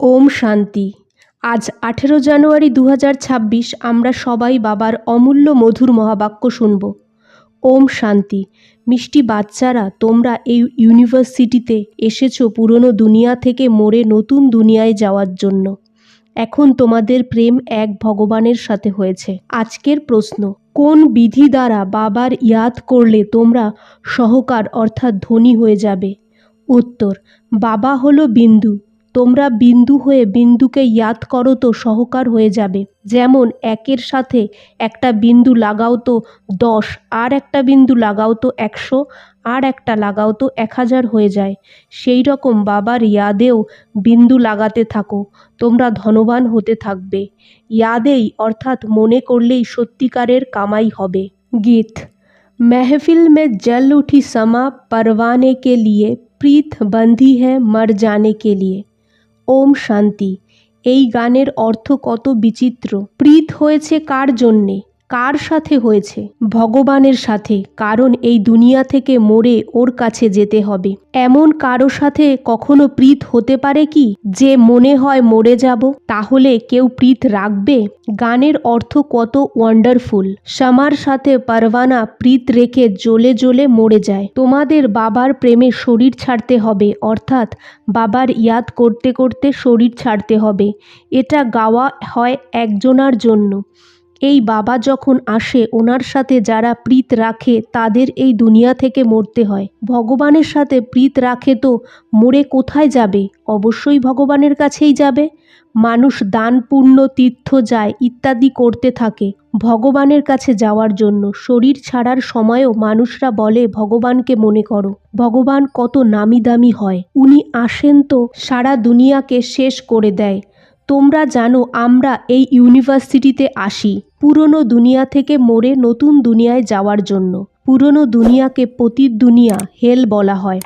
ওম শান্তি। আজ 18 জানুয়ারি 2026 আমরা সবাই বাবার অমূল্য মধুর মহাবাক্য শুনব। ওম শান্তি। মিষ্টি বাচ্চারা, তোমরা এই ইউনিভার্সিটিতে এসেছো পুরনো দুনিয়া থেকে মরে নতুন দুনিয়ায় যাওয়ার জন্য। এখন তোমাদের প্রেম এক ভগবানের সাথে হয়েছে। আজকের প্রশ্ন, কোন বিধি দ্বারা বাবার ইয়াদ করলে তোমরা সহকার অর্থাৎ ধনী হয়ে যাবে? উত্তর, বাবা হলো বিন্দু। তোমরা বিন্দু হয়ে বিন্দুকে ইয়াদ করো তো সহকার হয়ে যাবে। যেমন একের সাথে একটা বিন্দু লাগাও তো 10, আর একটা বিন্দু লাগাও তো 100, আর একটা লাগাও তো 1000 হয়ে যায়। সেই রকম বাবার ইয়াদেও বিন্দু লাগাতে থাকো, তোমরা ধনবান হতে থাকবে। ইয়াদেই অর্থাৎ মনে করলেই সত্যিকারের কামাই হবে। গীত। महफिल में जल उठी समा परवाने के लिए, प्रीत बंधी है मर जाने के लिए। ওম শান্তি। এই গানের অর্থ কত বিচিত্র। প্রীত হয়েছে কার জন্যে? কার সাথে হয়েছে? ভগবানের সাথে, কারণ এই দুনিয়া থেকে মরে ওর কাছে যেতে হবে। এমন কারো সাথে কখনো প্রীত হতে পারে কি যে মনে হয় মরে যাব? তাহলে কেউ প্রীত রাখবে? গানের অর্থ কত ওয়ান্ডারফুল। শামার সাথে পারওয়ানা প্রীত রেখে জ্বলে জ্বলে মরে যায়। তোমাদের বাবার প্রেমে শরীর ছাড়তে হবে, অর্থাৎ বাবার ইয়াদ করতে করতে শরীর ছাড়তে হবে। এটা গাওয়া হয় একজনার জন্য। এই বাবা যখন আসে, ওনার সাথে যারা প্রীত রাখে তাদের এই দুনিয়া থেকে মরতে হয়। ভগবানের সাথে প্রীত রাখে তো মরে কোথায় যাবে? অবশ্যই ভগবানের কাছেই যাবে। মানুষ দান, পুণ্য, তীর্থ যায় ইত্যাদি করতে থাকে ভগবানের কাছে যাওয়ার জন্য। শরীর ছাড়ার সময়ও মানুষরা বলে ভগবানকে মনে করো। ভগবান কত নামি দামি হয়। উনি আসেন তো সারা দুনিয়াকে শেষ করে দেয়। তোমরা জানো আমরা এই ইউনিভার্সিটিতে আসি পুরনো দুনিয়া থেকে মরে নতুন দুনিয়ায় যাওয়ার জন্য। পুরনো দুনিয়াকে পতিত দুনিয়া, হেল বলা হয়।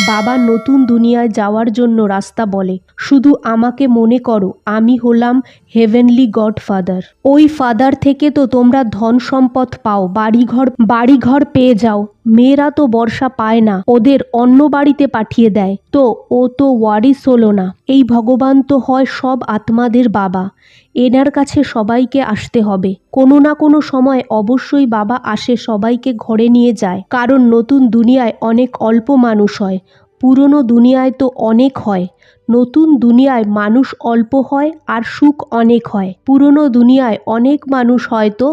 বাবা নতুন দুনিয়ায় যাওয়ার জন্য রাস্তা বলে, শুধু আমাকে মনে করো, আমি হলাম হেভেনলি গড ফাদার। ওই ফাদার থেকে তো তোমরা ধন সম্পদ পাও, বাড়িঘর পেয়ে যাও। মেয়েরা তো বর্ষা পায় না, ওদের অন্য বাড়িতে পাঠিয়ে দেয়। তো ও তো ওয়ারিস হলো না। এই ভগবান তো হয় সব আত্মাদের বাবা। এনার কাছে সবাইকে আসতে হবে। কোনো না কোনো সময় অবশ্যই বাবা আসে, সবাইকে ঘরে নিয়ে যায়। কারণ নতুন দুনিয়ায় অনেক অল্প মানুষ হয়, পুরনো দুনিয়ায় তো অনেক হয়। নতুন দুনিয়ায় মানুষ অল্প হয় আর সুখ অনেক হয়। পুরনো দুনিয়ায় অনেক মানুষ হয় তো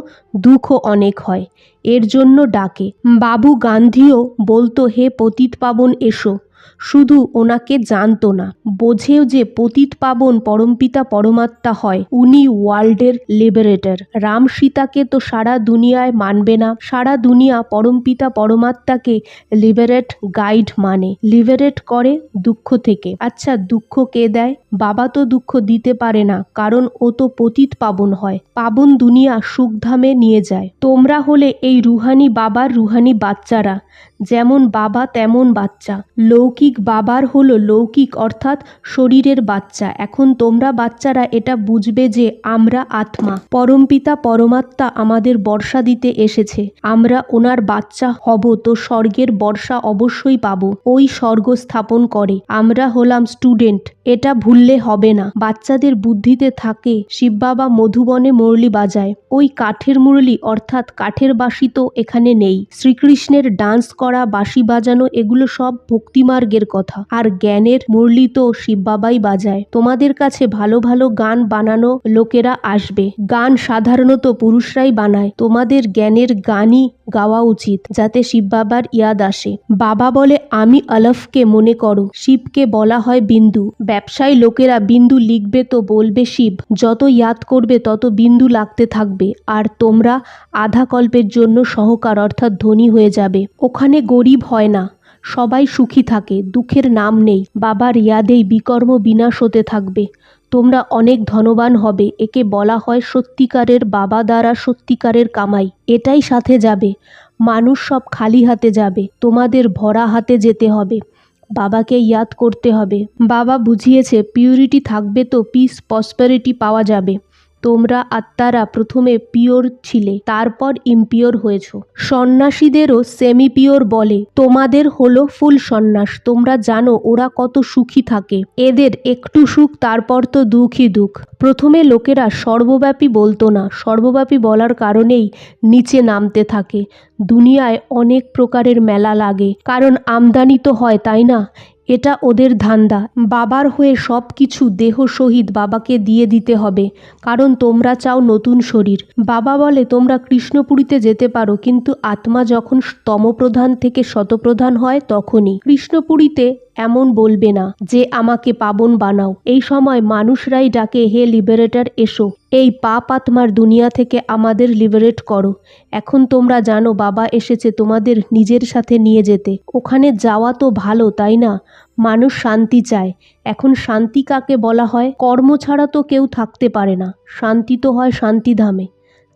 দুঃখ অনেক হয়। এর জন্য ডাকে। বাবু গান্ধীও বলতো, হে পতিত পাবন এসো। শুধু ওনাকে জানতো না, বোঝেও যে পতিত পাবন পরমপিতা পরমাত্মা হয়। উনি ওয়ার্ল্ডের লিবারেটর। রাম সীতাকে তো সারা দুনিয়ায় মানবে না। সারা দুনিয়া পরমপিতা পরমাত্মাকে লিবারেট গাইড মানে। লিবারেট করে দুঃখ থেকে। আচ্ছা, দুঃখ কে দেয়? বাবা তো দুঃখ দিতে পারে না, কারণ ও তো পতিত পাবন হয়। পাবন দুনিয়া সুখধামে নিয়ে যায়। তোমরা হলে এই রুহানি বাবার রুহানি বাচ্চারা। যেমন বাবা তেমন বাচ্চা। লৌকিক বাবার হলো লৌকিক অর্থাৎ শরীরের বাচ্চা। এখন তোমরা বাচ্চারা এটা বুঝবে যে আমরা আত্মা। পরমপিতা পরমাত্মা আমাদের বর্ষা দিতে এসেছে। আমরা ওনার বাচ্চা হব তো স্বর্গের বর্ষা অবশ্যই পাবো। ওই স্বর্গ স্থাপন করে। আমরা হলাম স্টুডেন্ট, এটা ভুললে হবে না। বাচ্চাদের বুদ্ধিতে থাকে শিব বাবা মধুবনে মুরলি বাজায়। ওই কাঠের মুরলি অর্থাৎ কাঠের বাঁশি তো এখানে নেই। শ্রীকৃষ্ণের ডান্স করা, বাঁশি বাজানো এগুলো সব ভক্তিমার্গের কথা। আর জ্ঞানের মুরলি তো শিব বাবাই বাজায়। তোমাদের কাছে ভালো ভালো গান বানানো লোকেরা আসবে। গান সাধারণত পুরুষরাই বানায়। তোমাদের জ্ঞানের গানই গাওয়া উচিত, যাতে শিব বাবার ইয়াদ আসে। বাবা বলে আমি আলফকে মনে করো। শিবকে বলা হয় বিন্দু। ব্যবসায়ী লোকেরা বিন্দু লিখবে তো বলবে শিব। যত ইয়াদ করবে তত বিন্দু লাগতে থাকবে। আর তোমরা আধা কল্পের জন্য সহকার অর্থাৎ ধনী হয়ে যাবে। ওখানে গরিব হয় না, সবাই সুখী থাকে, দুঃখের নাম নেই। বাবার ইয়াদেই বিকর্ম বিনাশ হতে থাকবে। তোমরা অনেক ধনবান হবে। একে বলা হয় সত্যিকারের বাবা দ্বারা সত্যিকারের কামাই। এটাই সাথে যাবে। মানুষ সব খালি হাতে যাবে, তোমাদের ভরা হাতে যেতে হবে। বাবাকে ইয়াদ করতে হবে। বাবা বুঝিয়েছে পিউরিটি থাকবে তো পিস প্রসপেরিটি পাওয়া যাবে। তোমরা আত্মারা প্রথমে পিওর ছিলে, তারপর ইমপিওর হয়েছ। সন্ন্যাসীদেরও সেমি পিওর বলে, তোমাদের হলো ফুল সন্ন্যাস। তোমরা জানো ওরা কত সুখী থাকে, এদের একটু সুখ তারপর তো দুঃখই দুঃখ। প্রথমে লোকেরা সর্বব্যাপী বলতো না, সর্বব্যাপী বলার কারণেই নিচে নামতে থাকে। দুনিয়ায় অনেক প্রকারের মেলা লাগে, কারণ আমদানি তো হয়, তাই না? এটা ওদের ধান্দা। বাবার হয়ে সব কিছু দেহ সহিত বাবাকে দিয়ে দিতে হবে, কারণ তোমরা চাও নতুন শরীর। বাবা বলে তোমরা কৃষ্ণপুরীতে যেতে পারো, কিন্তু আত্মা যখন তমপ্রধান থেকে শতপ্রধান হয় তখনই। কৃষ্ণপুরীতে এমন বলবে না যে আমাকে পাবন বানাও। এই সময় মানুষরাই ডাকে, হে লিবারেটর এসো, এই পাপ আত্মার দুনিয়া থেকে আমাদের লিবারেট করো। এখন তোমরা জানো বাবা এসেছে তোমাদের নিজের সাথে নিয়ে যেতে। ওখানে যাওয়া তো ভালো, তাই না? মানুষ শান্তি চায়। এখন শান্তি কাকে বলা হয়? কর্ম ছাড়া তো কেউ থাকতে পারে না। শান্তি তো হয় শান্তিধামে,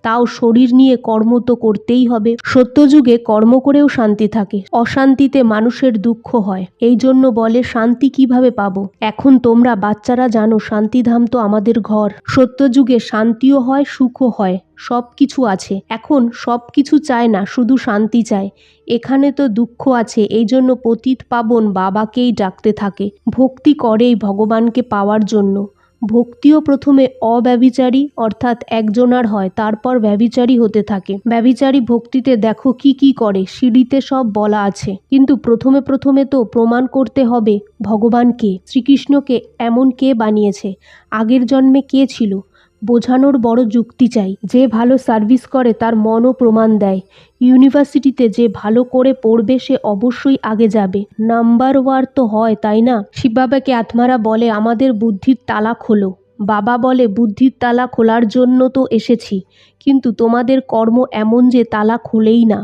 তাও শরীর নিয়ে কর্ম তো করতেই হবে। সত্যযুগে কর্ম করেও শান্তি থাকে, অশান্তিতে মানুষের দুঃখ হয়। এই জন্য বলে শান্তি কিভাবে পাবো? এখন তোমরা বাচ্চারা জানো শান্তিধাম তো আমাদের ঘর। সত্যযুগে শান্তিও হয়, সুখও হয়, সব কিছু আছে। এখন সব কিছু চায় না, শুধু শান্তি চায়। এখানে তো দুঃখ আছে, এই জন্য পতিত পাবন বাবাকেই ডাকতে থাকে। ভক্তি করেই ভগবানকে পাওয়ার জন্য। ভক্তিও প্রথমে অব্যভিচারী অর্থাৎ একজনার হয়, তারপর ব্যভিচারী হতে থাকে। ব্যভিচারী ভক্তিতে দেখো কি কি করে, সিঁড়িতে সব বলা আছে। কিন্তু প্রথমে প্রথমে তো প্রমাণ করতে হবে ভগবানকে, শ্রীকৃষ্ণকে এমন কে বানিয়েছে, আগের জন্মে কে ছিল। বোঝানোর বড় যুক্তি চাই। যে ভালো সার্ভিস করে তার মনও প্রমাণ দেয়। ইউনিভার্সিটিতে যে ভালো করে পড়বে সে অবশ্যই আগে যাবে, নাম্বার ওয়ার তো হয়, তাই না? শিব বাবাকে আত্মারা বলে আমাদের বুদ্ধির তালা খোলো। বাবা বলে বুদ্ধির তালা খোলার জন্য তো এসেছি, কিন্তু তোমাদের কর্ম এমন যে তালা খোলেই না।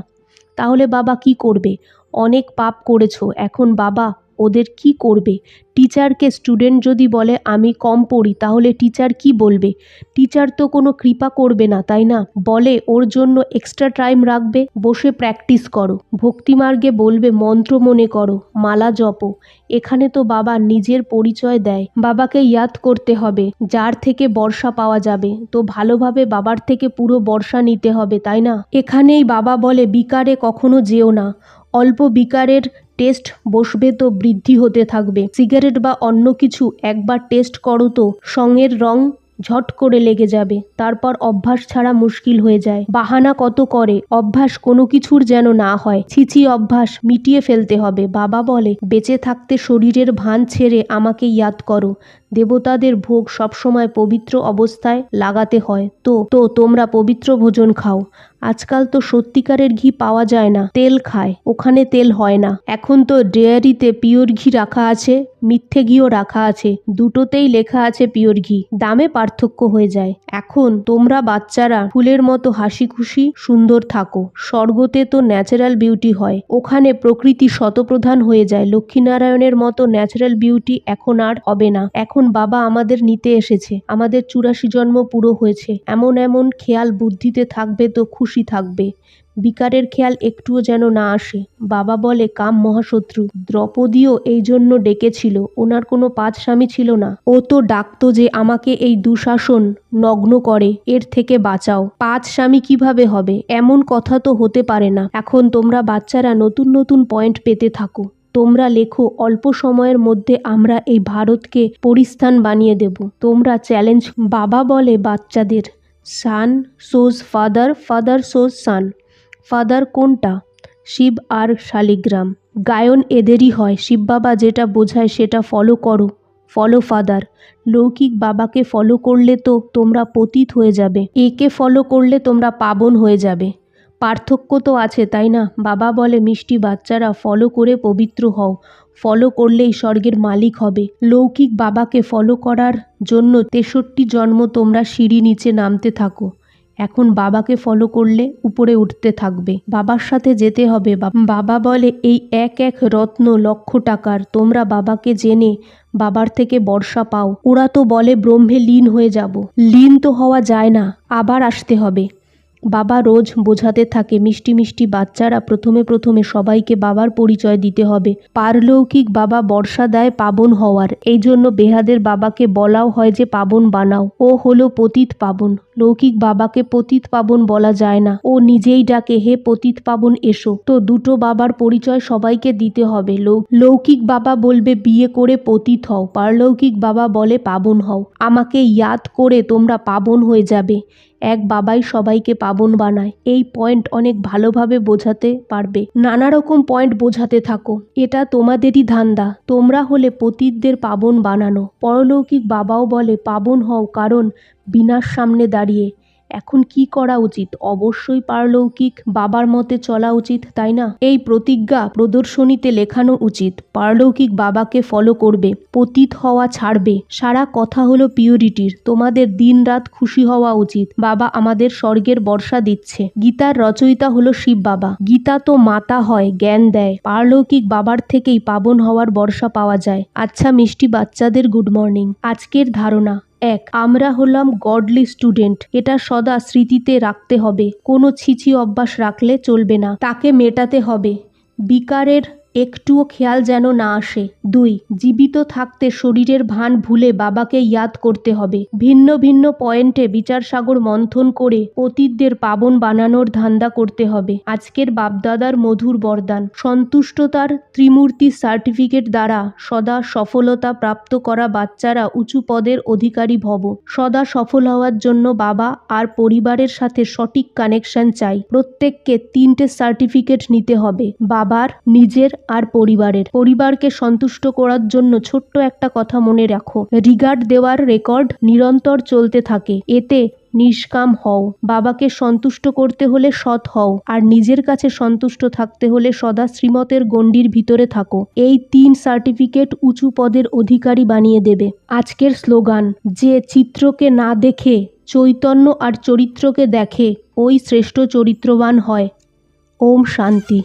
তাহলে বাবা কি করবে? অনেক পাপ করেছো, এখন বাবা ওদের কি করবে? টিচারকে স্টুডেন্ট যদি বলে আমি কম পড়ি, তাহলে টিচার কি বলবে? টিচার তো কোনো কৃপা করবে না, তাই না? বলে ওর জন্য এক্সট্রা টাইম রাখবে, বসে প্র্যাকটিস করো। ভক্তিমার্গে বলবে মন্ত্র মনে করো, মালা জপো। এখানে তো বাবা নিজের পরিচয় দেয়। বাবাকে ইয়াদ করতে হবে, যার থেকে বর্ষা পাওয়া যাবে, তো ভালোভাবে বাবার থেকে পুরো বর্ষা নিতে হবে, তাই না? এখানেই বাবা বলে বিকারে কখনো যেও না। অল্প বিকারের টেস্ট বসবে তো বৃদ্ধি হতে থাকবে। সিগারেট বা অন্য কিছু একবার টেস্ট করো তো সঙ্গের রং ঝট করে লেগে যাবে, তারপর অভ্যাস ছাড়া মুশকিল হয়ে যায়। বাহানা কত করে, অভ্যাস কোনো কিছুর যেন না হয়। ছিছি অভ্যাস মিটিয়ে ফেলতে হবে। বাবা বলে বেঁচে থাকতে শরীরের ভান ছেড়ে আমাকে ইয়াদ করো। দেবতাদের ভোগ সবসময় পবিত্র অবস্থায় লাগাতে হয়। তো তোমরা পবিত্র ভোজন খাও। আজকাল তো সত্যিকারের ঘি পাওয়া যায় না, তেল খায়, ওখানে তেল হয় না। এখন তো ডেয়ারিতে পিওর ঘি রাখা আছে, মিথ্যে ঘিও রাখা আছে, দুটোতেই লেখা আছে পিওর ঘি, দামে পার্থক্য হয়ে যায়। এখন তোমরা বাচ্চারা ফুলের মতো হাসি খুশি সুন্দর থাকো। স্বর্গতে তো ন্যাচারাল বিউটি হয়, ওখানে প্রকৃতি শতপ্রধান হয়ে যায়। লক্ষ্মীনারায়ণের মতো ন্যাচারাল বিউটি এখন আর হবে না। এখন বাবা আমাদের নিতে এসেছে, আমাদের 84 জন্ম পুরো হয়েছে। এমন এমন খেয়াল বুদ্ধিতে থাকবে তো খুশি থাকবে। বিকারের খেয়াল একটুও যেন না আসে। বাবা বলে কাম মহাশত্রু। দ্রৌপদীও এই জন্য ডেকেছিল, ওনার কোনো 5 স্বামী ছিল না। ও তো ডাকতো যে আমাকে এই দুঃশাসন নগ্ন করে, এর থেকে বাঁচাও। 5 স্বামী কিভাবে হবে? এমন কথা তো হতে পারে না। এখন তোমরা বাচ্চারা নতুন নতুন পয়েন্ট পেতে থাকো। তোমরা লেখো অল্প সময়ের মধ্যে আমরা এই ভারতকে পরিস্থান বানিয়ে দেব। তোমরা চ্যালেঞ্জ। বাবা বলে বাচ্চাদের, সান সোজ ফাদার, ফাদার সোজ সান। ফাদার কোনটা? শিব আর শালিগ্রাম। গায়ন এদেরই হয়। শিব বাবা যেটা বোঝায় সেটা ফলো করো, ফলো ফাদার। লৌকিক বাবাকে ফলো করলে তো তোমরা পতিত হয়ে যাবে, একে ফলো করলে তোমরা পাবন হয়ে যাবে। পার্থক্য তো আছে, তাই না? বাবা বলে মিষ্টি বাচ্চারা ফলো করে পবিত্র হও, ফলো করলেই স্বর্গের মালিক হবে। লৌকিক বাবাকে ফলো করার জন্য 63 জন্ম তোমরা সিঁড়ি নিচে নামতে থাকো। এখন বাবাকে ফলো করলে উপরে উঠতে থাকবে, বাবার সাথে যেতে হবে। বাবা বলে এই এক এক রত্ন লক্ষ টাকার, তোমরা বাবাকে জেনে বাবার থেকে বর্ষা পাও। ওরা তো বলে ব্রহ্মে লীন হয়ে যাব। লীন তো হওয়া যায় না, আবার আসতে হবে। বাবা রোজ বোঝাতে থাকে মিষ্টি মিষ্টি বাচ্চারা প্রথমে সবাইকে বাবার পরিচয় দিতে হবে। পারলৌকিক বাবা বর্ষা দেয় পাবন হওয়ার, এই জন্য বেহাদের বাবাকে বলাও হয় যে পাবন বানাও। ও হলো পতিত পাবন। লৌকিক বাবাকে পতিত পাবন বলা যায় না, ও নিজেই ডাকে হে পতিত পাবন এসো। তো দুটো বাবার পরিচয় সবাইকে দিতে হবে। লৌকিক বাবা বলবে বিয়ে করে পতিত হও, পারলৌকিক বাবা বলে পাবন হও। আমাকে ইয়াদ করে তোমরা পাবন হয়ে যাবে। এক বাবাই সবাইকে পাবন বানায়। এই পয়েন্ট অনেক ভালোভাবে বোঝাতে পারবে। নানা রকম পয়েন্ট বোঝাতে থাকো, এটা তোমাদেরই ধান্দা। তোমরা হলে পতিতদের পাবন বানানো। পরলৌকিক বাবাও বলে পাবন হও, কারণ বিনার সামনে দাঁড়িয়ে এখন কি করা উচিত? অবশ্যই পারলৌকিক বাবার মতে চলা উচিত, তাই না? এই প্রতিজ্ঞা প্রদর্শনীতে লেখানো উচিত। পারলৌকিক বাবাকে ফলো করবে, পতিত হওয়া ছাড়বে। সারা কথা হলো পিউরিটির। তোমাদের দিনরাত খুশি হওয়া উচিত। বাবা আমাদের স্বর্গের বর্ষা দিচ্ছে। গীতার রচয়িতা হলো শিব বাবা। গীতা তো মাতা হয়, জ্ঞান দেয়। পারলৌকিক বাবার থেকেই পাবন হওয়ার বর্ষা পাওয়া যায়। আচ্ছা মিষ্টি বাচ্চাদের গুড মর্নিং। আজকের ধারণা: 1. আমরা হলাম গডলি স্টুডেন্ট। এটা সদা স্মৃতিতে রাখতে হবে। কোনো ছিছি অভ্যাস রাখলে চলবে না, তাকে মেটাতে হবে। বিকারের একটুও খেয়াল যেন না আসে। 2. জীবিত থাকতে শরীরের ভান ভুলে বাবাকে ইয়াদ করতে হবে। ভিন্ন ভিন্ন পয়েন্টে বিচারসাগর মন্থন করে পতিতদের পাবন বানানোর ধান্দা করতে হবে। আজকের বাপদাদার মধুর বরদান: সন্তুষ্টতার ত্রিমূর্তি সার্টিফিকেট দ্বারা সদা সফলতা প্রাপ্ত করা বাচ্চারা উঁচু পদের অধিকারী ভব। সদা সফল হওয়ার জন্য বাবা আর পরিবারের সাথে সঠিক কানেকশন চাই। প্রত্যেককে 3টে সার্টিফিকেট নিতে হবে, বাবার, নিজের আর পরিবারের। পরিবারকে সন্তুষ্ট করার জন্য ছোট্ট একটা কথা মনে রাখো, রিগার্ড দেওয়ার রেকর্ড নিরন্তর চলতে থাকে। এতে নিষ্কাম হও। বাবাকে সন্তুষ্ট করতে হলে সৎ হও, আর নিজের কাছে সন্তুষ্ট থাকতে হলে সদা শ্রীমতের গণ্ডির ভিতরে থাকো। এই 3 সার্টিফিকেট উঁচু পদের অধিকারী বানিয়ে দেবে। আজকের স্লোগান: যে চিত্রকে না দেখে চৈতন্য আর চরিত্রকে দেখে ওই শ্রেষ্ঠ চরিত্রবান হয়। ওম শান্তি।